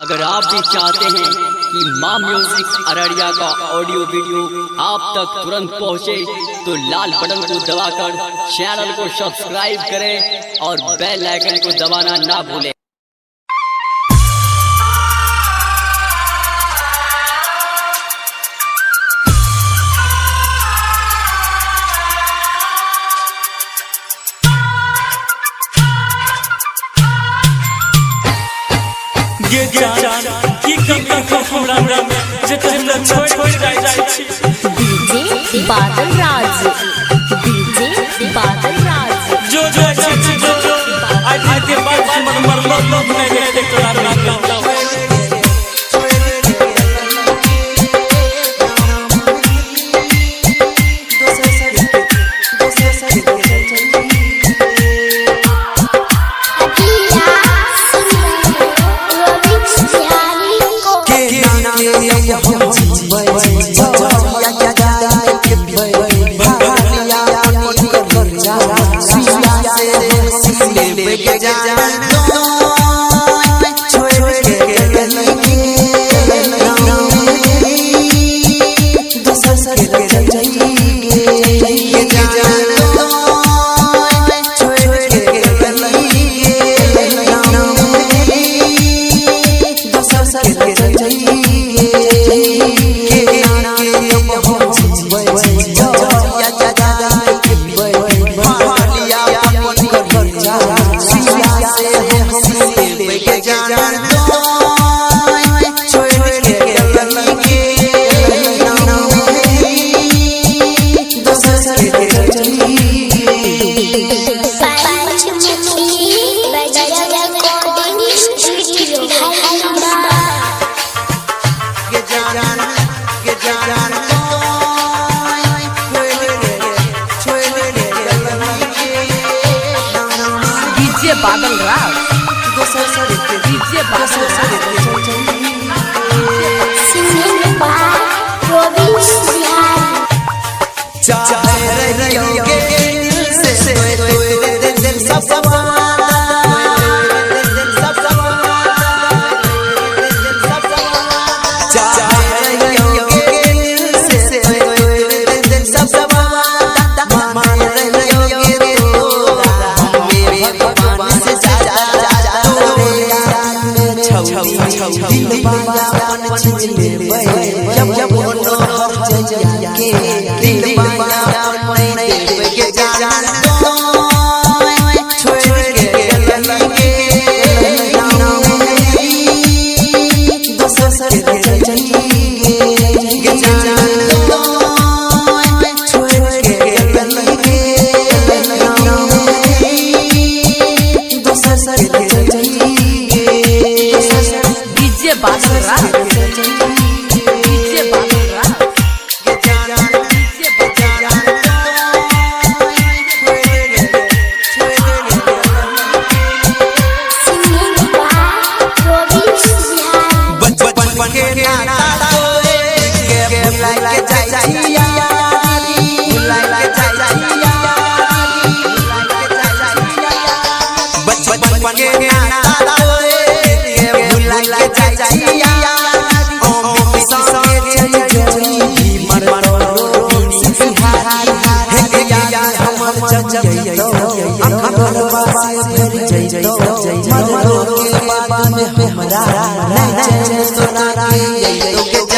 अगर आप भी चाहते हैं कि माँ म्यूजिक अररिया का ऑडियो वीडियो आप तक तुरंत पहुँचे तो लाल बटन को दबाकर चैनल को सब्सक्राइब करें और बेल आइकन को दबाना ना भूलें। ये जान की कमी को हमरा में जे तुमला छोड़ जाय छी। डीजे बादल राज, डीजे बादल राज, जो आज के बाद मर नहीं देख तो ना Badal Raj, DJ Badal Raj, singing by province Bihar. चाहे रहियोगे से दिल सब समाना चाहे रहियोगे से दिल सब समाना मान रहियोगे भगवान से जा दिल बाबा मन छीन ले जब बोलो जय के दिल बाबा मन देव के जान दो छोड़ के लगे दोसर के चलिए जान दो छोड़ के लगे दोसर के चलिए DJ Badal Raj, DJ Badal Raj, singing by province Bihar. बचपन के नाता के भुला के जाइया बचपन के नाता के भुला के जाइया ओ संगे चली मर सिहारी हे या हमर जइतो अखर बासे फिर जइतो मर के बाद में हमरा ना चैन सोना के